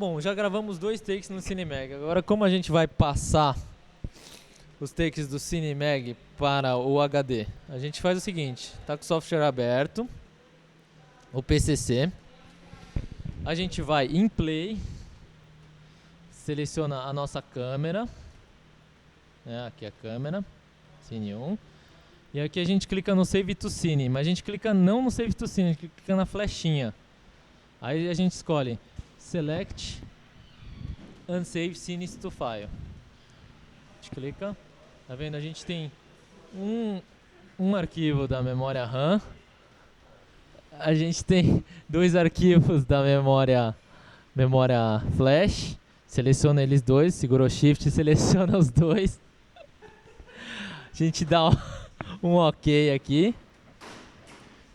Bom, já gravamos 2 takes no CineMag. Agora, como a gente vai passar os takes do CineMag para o HD? A gente faz o seguinte, tá com o software aberto, o PCC. A gente vai em Play, seleciona a nossa câmera, né, aqui a câmera, Cine 1. E aqui a gente clica no Save to Cine, mas a gente clica não no Save to Cine, a gente clica na flechinha. Aí a gente escolhe Select and Save Scenes to File. A gente clica, tá vendo? A gente tem um arquivo da memória RAM. A gente tem 2 arquivos da memória flash. Seleciona eles dois, segura o Shift e seleciona os dois. A gente dá um OK aqui.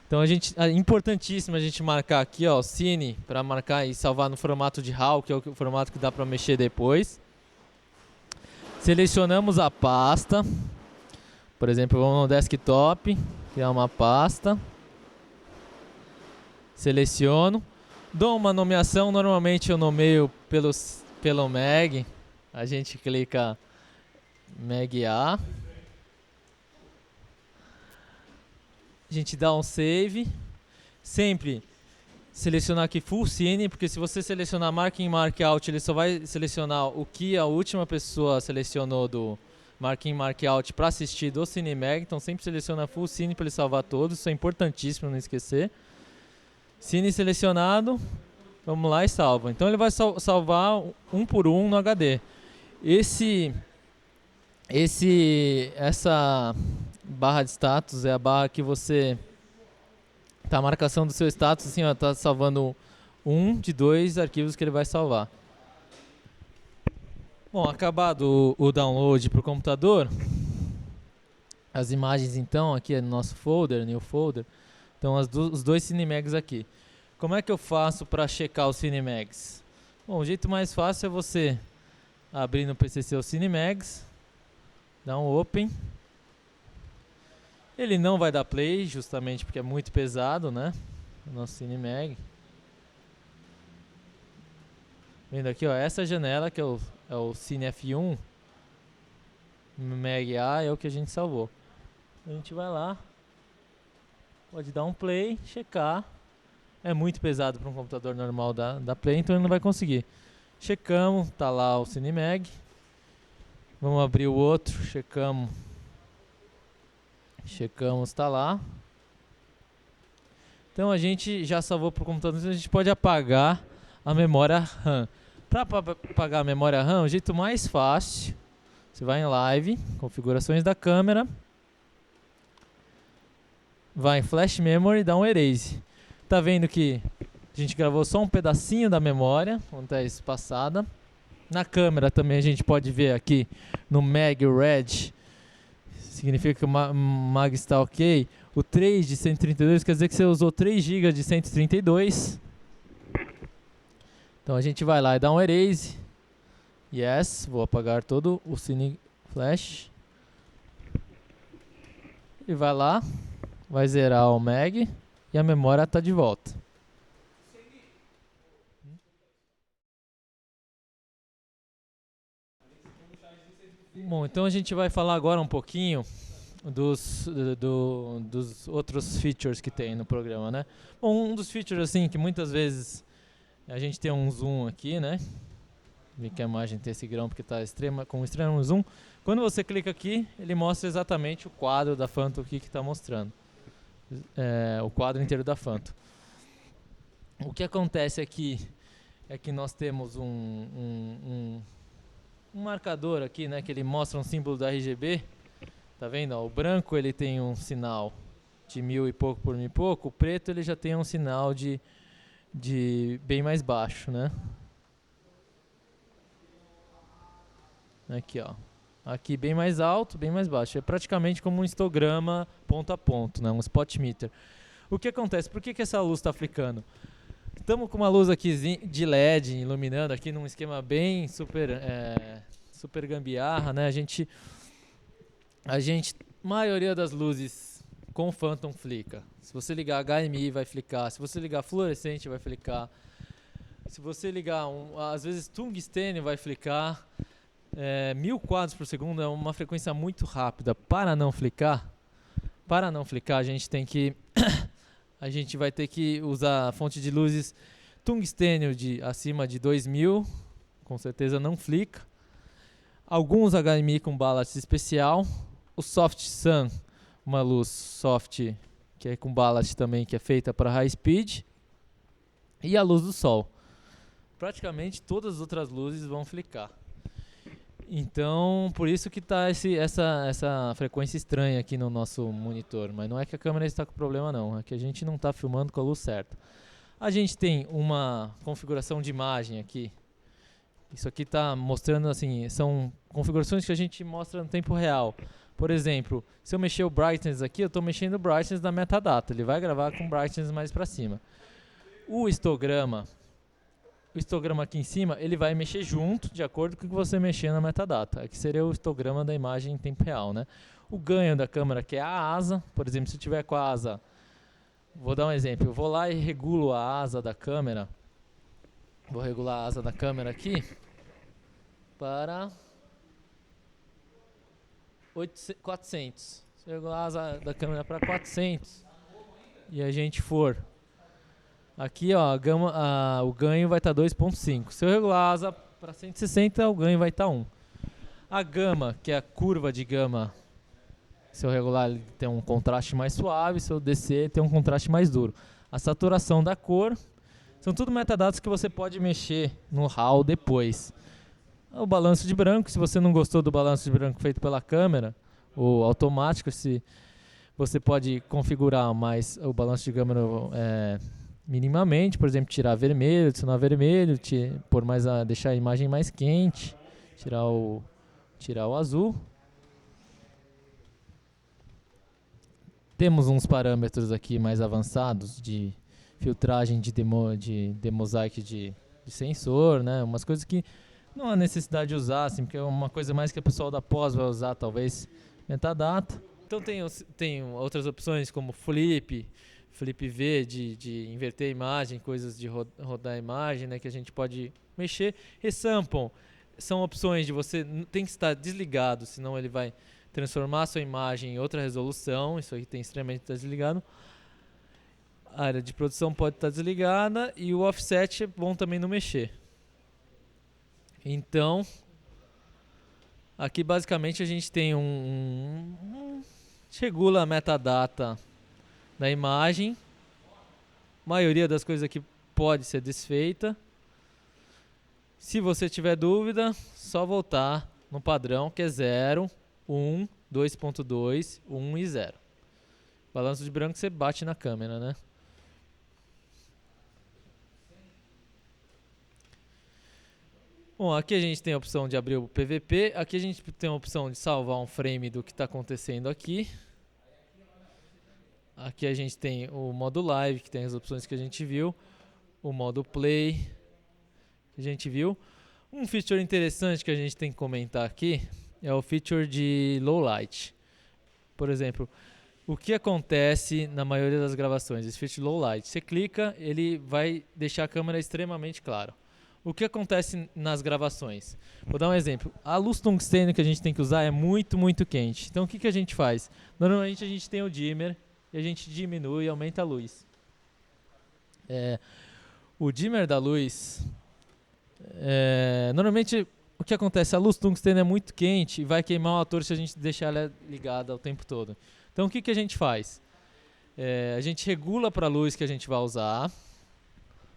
Então é importantíssimo a gente marcar aqui, ó, Cine, para marcar e salvar no formato de RAW, que é o formato que dá para mexer depois. Selecionamos a pasta. Por exemplo, vamos no desktop, criar uma pasta. Seleciono, dou uma nomeação, normalmente eu nomeio pelo Mag. A gente clica Mag A. A gente dá um save. Sempre selecionar aqui Full Cine, porque se você selecionar Mark in, Mark out, ele só vai selecionar o que a última pessoa selecionou do Mark in, Mark out para assistir do CineMag. Então sempre seleciona Full Cine para ele salvar todos. Isso é importantíssimo, não esquecer. Cine selecionado, vamos lá e salva. Então ele vai salvar um por um no HD. Essa barra de status é a barra que você tá, a marcação do seu status, assim, ó, tá salvando um de 2 arquivos que ele vai salvar. Bom, acabado o download para o computador, as imagens então aqui é no nosso folder, new folder. Então os 2 CineMags aqui. Como é que eu faço para checar os CineMags? Bom, o jeito mais fácil é você abrir no PCC o CineMags, dar um Open. Ele não vai dar play, justamente porque é muito pesado, né? O nosso CineMag. Vendo aqui, ó, essa janela que é o Cine F1 Mag A é o que a gente salvou. A gente vai lá, pode dar um play, checar. É muito pesado para um computador normal da Play, então ele não vai conseguir. Checamos, tá lá o CineMag. Vamos abrir o outro, checamos, tá lá. Então a gente já salvou para o computador, então a gente pode apagar a memória RAM. Para apagar a memória RAM, o jeito mais fácil, você vai em Live, configurações da câmera, vai em Flash Memory e dá um Erase. Tá vendo que a gente gravou só um pedacinho da memória, onde está espaçada. Na câmera também a gente pode ver aqui no Mag Red, significa que o Mag está ok. O 3 de 132 quer dizer que você usou 3 GB de 132. Então a gente vai lá e dá um Erase. Yes, vou apagar todo o Cine Flash. E vai lá, vai zerar o Mag. E a memória está de volta. Bom, então a gente vai falar agora um pouquinho dos outros features que tem no programa, né? Bom, um dos features assim que muitas vezes a gente tem um zoom aqui, né? Vê que a imagem tem esse grão porque está com extremo zoom. Quando você clica aqui, ele mostra exatamente o quadro da Phantom aqui que está mostrando. O quadro inteiro da Phantom. O que acontece aqui é que nós temos um marcador aqui, né, que ele mostra um símbolo da RGB. Tá vendo? Ó, o branco ele tem um sinal de 1000 e pouco por 1000 e pouco. O preto ele já tem um sinal de bem mais baixo, né? Aqui, ó. Aqui bem mais alto, bem mais baixo. É praticamente como um histograma ponto a ponto, né? Um spot meter. O que acontece? Por que essa luz está flicando? Estamos com uma luz aqui de LED iluminando aqui num esquema bem super gambiarra, né? Maioria das luzes com Phantom flica. Se você ligar HMI vai flicar, se você ligar fluorescente vai flicar. Se você ligar, às vezes tungstênio vai flicar, 1000 quadros por segundo é uma frequência muito rápida. Para não flicar, a gente tem que a gente vai ter que usar a fonte de luzes tungstênio acima de 2000, com certeza não flica. Alguns HMI com ballast especial, o Soft Sun, uma luz soft que é com ballast também, que é feita para high speed, e a luz do sol. Praticamente todas as outras luzes vão flicar. Então, por isso que está essa frequência estranha aqui no nosso monitor. Mas não é que a câmera está com problema não, é que a gente não está filmando com a luz certa. A gente tem uma configuração de imagem aqui. Isso aqui está mostrando assim, são configurações que a gente mostra no tempo real. Por exemplo, se eu mexer o brightness aqui, eu estou mexendo o brightness da metadata. Ele vai gravar com brightness mais para cima. O histograma aqui em cima, ele vai mexer junto, de acordo com o que você mexer na metadata. Aqui seria o histograma da imagem em tempo real, né? O ganho da câmera, que é a asa, por exemplo, se eu tiver com a asa, vou dar um exemplo, eu vou lá e regulo a asa da câmera, vou regular a asa da câmera aqui para 400. Se eu regular a asa da câmera para 400 e a gente for aqui, ó, o ganho vai estar 2.5. Se eu regular a asa para 160, o ganho vai estar 1. A gama, que é a curva de gama, se eu regular, ele tem um contraste mais suave. Se eu descer, tem um contraste mais duro. A saturação da cor, são tudo metadados que você pode mexer no RAW depois. O balanço de branco, se você não gostou do balanço de branco feito pela câmera, o automático, se você pode configurar mais o balanço de câmera minimamente, por exemplo, tirar vermelho, adicionar vermelho, deixar a imagem mais quente, tirar o azul. Temos uns parâmetros aqui mais avançados de filtragem de demosaic de sensor, né? Umas coisas que não há necessidade de usar, assim, porque é uma coisa mais que o pessoal da pós vai usar, talvez, metadata. Então tem outras opções como Flip V, de inverter a imagem, coisas de rodar a imagem, né, que a gente pode mexer. Resample são opções de você tem que estar desligado, senão ele vai transformar a sua imagem em outra resolução. Isso aqui tem extremamente desligado. A área de produção pode estar desligada e o offset é bom também não mexer. Então, aqui basicamente a gente tem regula a metadata da imagem. A maioria das coisas aqui pode ser desfeita. Se você tiver dúvida, só voltar no padrão, que é 0, 1, 2.2, 1 e 0. Balanço de branco você bate na câmera, né? Bom, aqui a gente tem a opção de abrir o PVP. Aqui a gente tem a opção de salvar um frame do que está acontecendo aqui. Aqui a gente tem o modo live, que tem as opções que a gente viu. O modo play, que a gente viu. Um feature interessante que a gente tem que comentar aqui é o feature de low light. Por exemplo, o que acontece na maioria das gravações? Esse feature low light. Você clica, ele vai deixar a câmera extremamente clara. O que acontece nas gravações? Vou dar um exemplo. A luz tungstênio que a gente tem que usar é muito, muito quente. Então o que a gente faz? Normalmente a gente tem o dimmer e a gente diminui e aumenta a luz. O dimmer da luz, normalmente o que acontece? A luz tungstênio é muito quente e vai queimar o ator se a gente deixar ela ligada o tempo todo. Então o que a gente faz? A gente regula para a luz que a gente vai usar.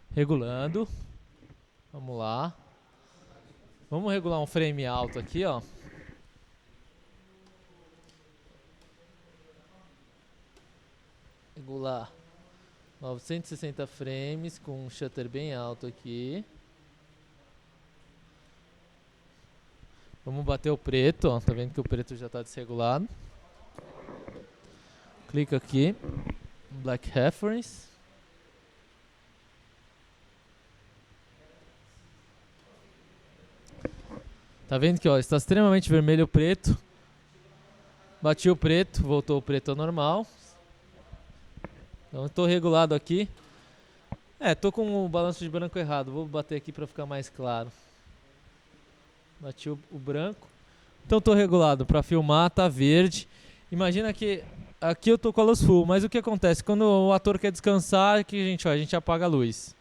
Regulando. Vamos lá. Vamos regular um frame alto aqui, ó. Regular 960 frames com um shutter bem alto aqui. Vamos bater o preto, ó. Tá vendo que o preto já está desregulado. Clica aqui. Black Reference. Tá vendo que ó, está extremamente vermelho o preto. Bati o preto, voltou o preto ao normal. Então estou regulado aqui. Tô com o balanço de branco errado. Vou bater aqui para ficar mais claro. Bati o branco. Então tô regulado para filmar, tá verde. Imagina que aqui eu tô com a luz full, mas o que acontece? Quando o ator quer descansar, que a gente faz? A gente apaga a luz.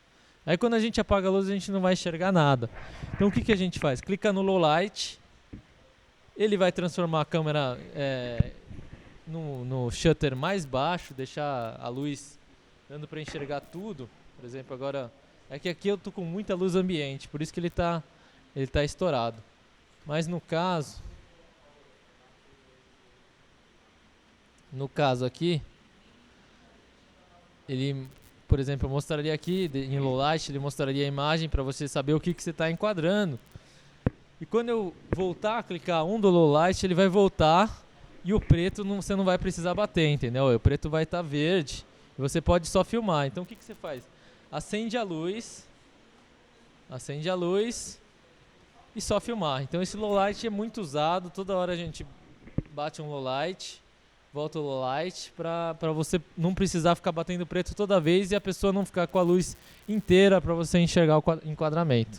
Aí quando a gente apaga a luz, a gente não vai enxergar nada. Então o que a gente faz? Clica no low light. Ele vai transformar a câmera no shutter mais baixo, deixar a luz dando para enxergar tudo. Por exemplo, agora é que aqui eu tô com muita luz ambiente, por isso que ele tá estourado. Mas no caso aqui, ele, por exemplo, eu mostraria aqui em low light, ele mostraria a imagem para você saber o que você está enquadrando. E quando eu voltar a clicar do low light, ele vai voltar e o preto você não vai precisar bater, entendeu? O preto vai estar verde e você pode só filmar. Então o que você faz? Acende a luz e só filmar. Então esse low light é muito usado, toda hora a gente bate um low light, volta o low light, para você não precisar ficar batendo preto toda vez e a pessoa não ficar com a luz inteira para você enxergar o enquadramento.